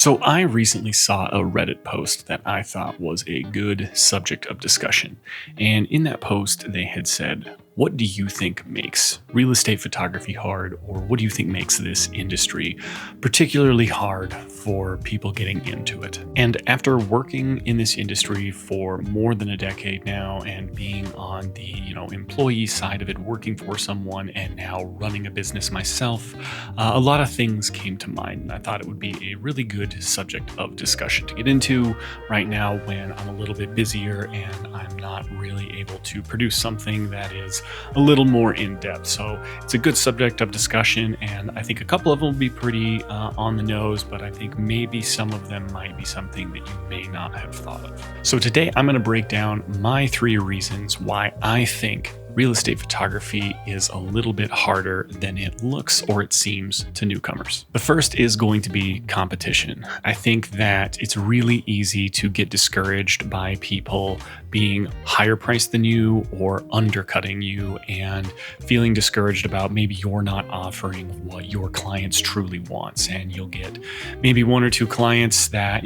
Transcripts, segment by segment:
So I recently saw a Reddit post that I thought was a good subject of discussion. And in that post, they had said, what do you think makes real estate photography hard, or what do you think makes this industry particularly hard for people getting into it? And after working in this industry for more than a decade now and being on the, employee side of it, working for someone and now running a business myself, a lot of things came to mind. And I thought it would be a really good subject of discussion to get into right now when I'm a little bit busier and I'm not really able to produce something that is a little more in depth. So it's a good subject of discussion, and I think a couple of them will be pretty on the nose, but I think maybe some of them might be something that you may not have thought of. So today I'm going to break down my 3 reasons why I think real estate photography is a little bit harder than it looks or it seems to newcomers. The first is going to be competition. I think that it's really easy to get discouraged by people being higher priced than you or undercutting you and feeling discouraged about maybe you're not offering what your clients truly wants. And you'll get maybe 1 or 2 clients that,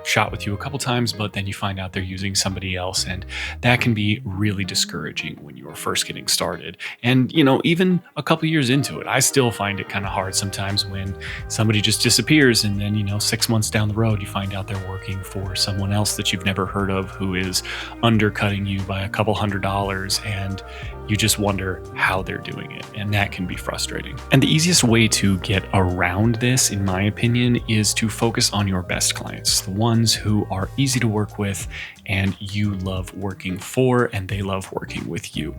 shot with you a couple times, but then you find out they're using somebody else. And that can be really discouraging when you are first getting started. And, even a couple years into it, I still find it kind of hard sometimes when somebody just disappears. And then, 6 months down the road, you find out they're working for someone else that you've never heard of who is undercutting you by a couple $100s. And you just wonder how they're doing it. And that can be frustrating. And the easiest way to get around this, in my opinion, is to focus on your best clients, the ones who are easy to work with and you love working for and they love working with you.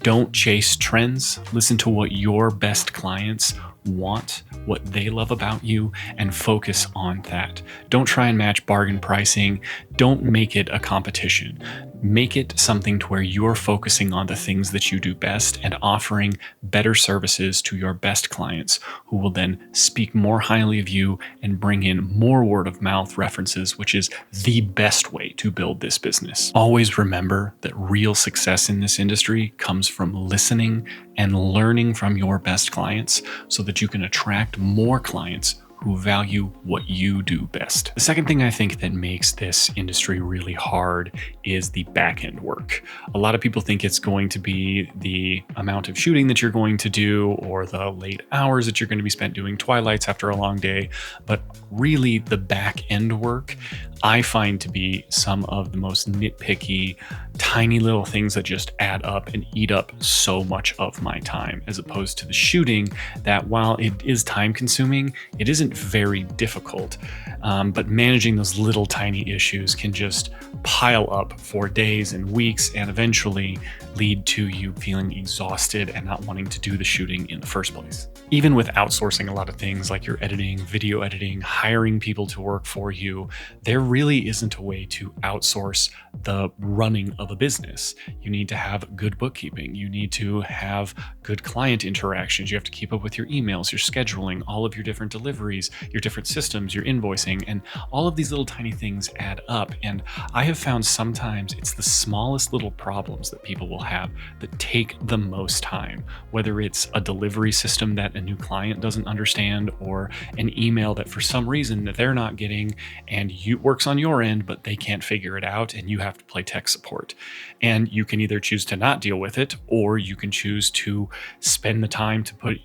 Don't chase trends. Listen to what your best clients want, what they love about you, and focus on that. Don't try and match bargain pricing. Don't make it a competition. Make it something to where you're focusing on the things that you do best and offering better services to your best clients, who will then speak more highly of you and bring in more word of mouth references, which is the best way to build this business. Always remember that real success in this industry comes from listening and learning from your best clients so that you can attract more clients who value what you do best. The second thing I think that makes this industry really hard is the back-end work. A lot of people think it's going to be the amount of shooting that you're going to do or the late hours that you're going to be spent doing twilights after a long day, but really the back-end work I find to be some of the most nitpicky, tiny little things that just add up and eat up so much of my time, as opposed to the shooting that, while it is time consuming, it isn't very difficult. But managing those little tiny issues can just pile up for days and weeks and eventually lead to you feeling exhausted and not wanting to do the shooting in the first place. Even with outsourcing a lot of things like your editing, video editing, hiring people to work for you, there really isn't a way to outsource the running of a business. You need to have good bookkeeping. You need to have good client interactions. You have to keep up with your emails, your scheduling, all of your different deliveries, your different systems, your invoicing, and all of these little tiny things add up. And I have found sometimes it's the smallest little problems that people will have that take the most time, whether it's a delivery system that a new client doesn't understand or an email that for some reason that they're not getting and you works on your end, but they can't figure it out and you have to play tech support. And you can either choose to not deal with it, or you can choose to spend the time to put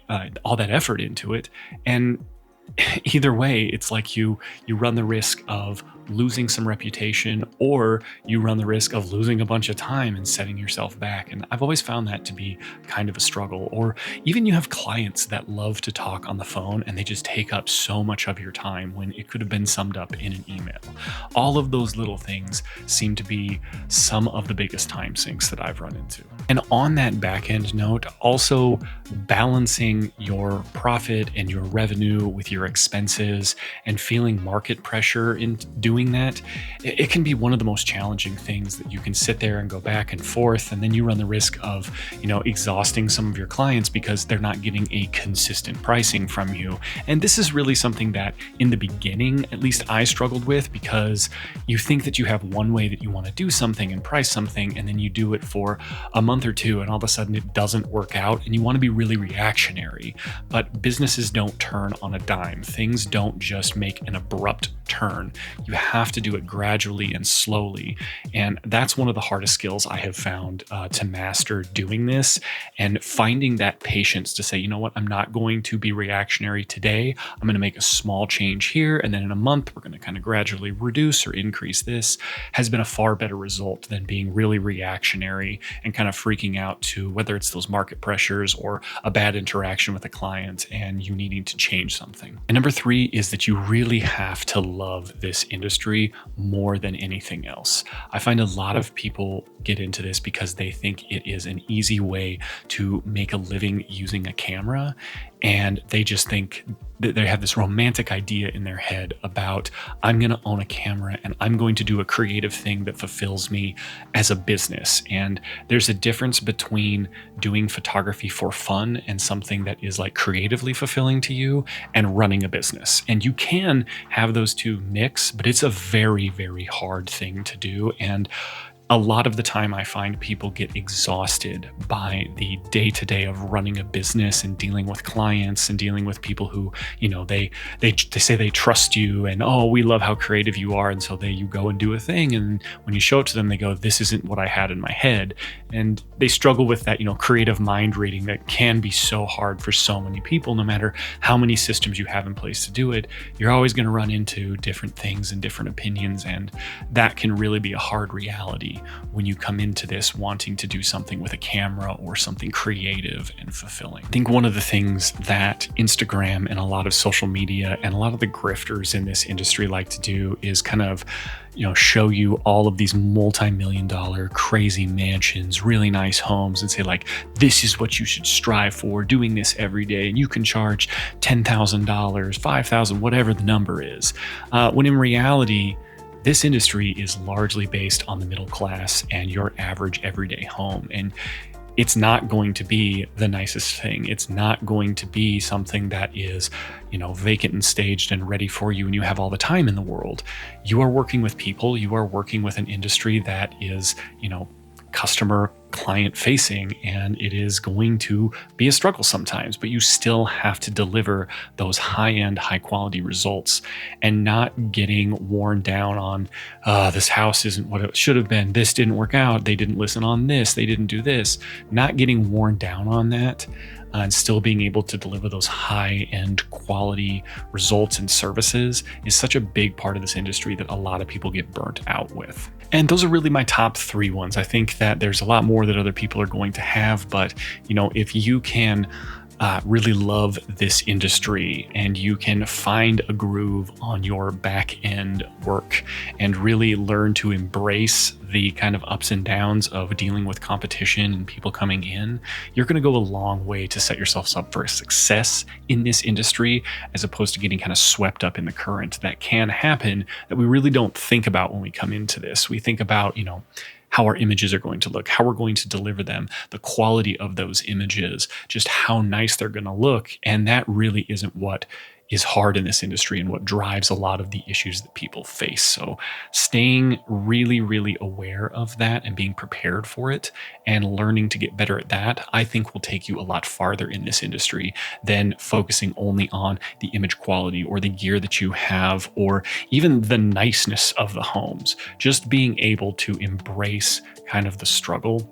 all that effort into it. And either way, it's like you run the risk of losing some reputation, or you run the risk of losing a bunch of time and setting yourself back. And I've always found that to be kind of a struggle. Or even you have clients that love to talk on the phone and they just take up so much of your time when it could have been summed up in an email. All of those little things seem to be some of the biggest time sinks that I've run into. And on that back end note, also balancing your profit and your revenue with your expenses and feeling market pressure in doing that, it can be one of the most challenging things that you can sit there and go back and forth. And then you run the risk of, exhausting some of your clients because they're not getting a consistent pricing from you. And this is really something that in the beginning, at least I struggled with, because you think that you have one way that you want to do something and price something, and then you do it for a month or two and all of a sudden it doesn't work out and you want to be really reactionary. But businesses don't turn on a dime. time. Things don't just make an abrupt turn. You have to do it gradually and slowly. And that's one of the hardest skills I have found to master doing this, and finding that patience to say, you know what, I'm not going to be reactionary today. I'm going to make a small change here. And then in a month, we're going to kind of gradually reduce or increase this, has been a far better result than being really reactionary and kind of freaking out to whether it's those market pressures or a bad interaction with a client and you needing to change something. And number three is that you really have to love this industry more than anything else. I find a lot of people get into this because they think it is an easy way to make a living using a camera. And they just think that they have this romantic idea in their head about, I'm going to own a camera and I'm going to do a creative thing that fulfills me as a business. And there's a difference between doing photography for fun and something that is like creatively fulfilling to you and running a business. And you can have those two mix, but it's a very, very hard thing to do. And a lot of the time I find people get exhausted by the day-to-day of running a business and dealing with clients and dealing with people who, you know, they say they trust you and, oh, we love how creative you are. And so you go and do a thing. And when you show it to them, they go, this isn't what I had in my head. And they struggle with that, you know, creative mind reading that can be so hard for so many people. No matter how many systems you have in place to do it, you're always going to run into different things and different opinions. And that can really be a hard reality when you come into this wanting to do something with a camera or something creative and fulfilling. I think one of the things that Instagram and a lot of social media and a lot of the grifters in this industry like to do is kind of, you know, show you all of these multi-million-dollar crazy mansions, really nice homes, and say like, this is what you should strive for, doing this every day, and you can charge $10,000, $5,000, whatever the number is. When in reality, this industry is largely based on the middle class and your average everyday home. And it's not going to be the nicest thing. It's not going to be something that is, you know, vacant and staged and ready for you and you have all the time in the world. You are working with people, you are working with an industry that is, you know, customer client facing, and it is going to be a struggle sometimes, but you still have to deliver those high-end, high-quality results and not getting worn down on this house isn't what it should have been, this didn't work out, they didn't listen on this, they didn't do this. Not getting worn down on that and still being able to deliver those high-end quality results and services is such a big part of this industry that a lot of people get burnt out with. And those are really my top three ones. I think that there's a lot more that other people are going to have, but you know, if you can really love this industry and you can find a groove on your back end work and really learn to embrace the kind of ups and downs of dealing with competition and people coming in, you're going to go a long way to set yourselves up for success in this industry, as opposed to getting kind of swept up in the current that can happen that we really don't think about when we come into this. We think about, you know, how our images are going to look, how we're going to deliver them, the quality of those images, just how nice they're going to look. And that really isn't what is hard in this industry and what drives a lot of the issues that people face. So staying really, really aware of that and being prepared for it and learning to get better at that, I think will take you a lot farther in this industry than focusing only on the image quality or the gear that you have or even the niceness of the homes. Just being able to embrace kind of the struggle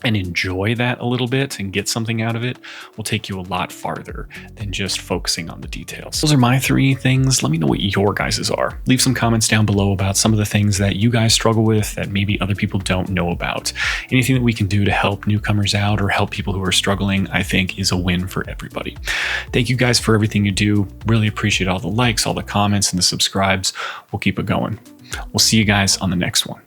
and enjoy that a little bit and get something out of it will take you a lot farther than just focusing on the details. Those are my three things. Let me know what your guys's are. Leave some comments down below about some of the things that you guys struggle with that maybe other people don't know about. Anything that we can do to help newcomers out or help people who are struggling, I think is a win for everybody. Thank you guys for everything you do. Really appreciate all the likes, all the comments, and the subscribes. We'll keep it going. We'll see you guys on the next one.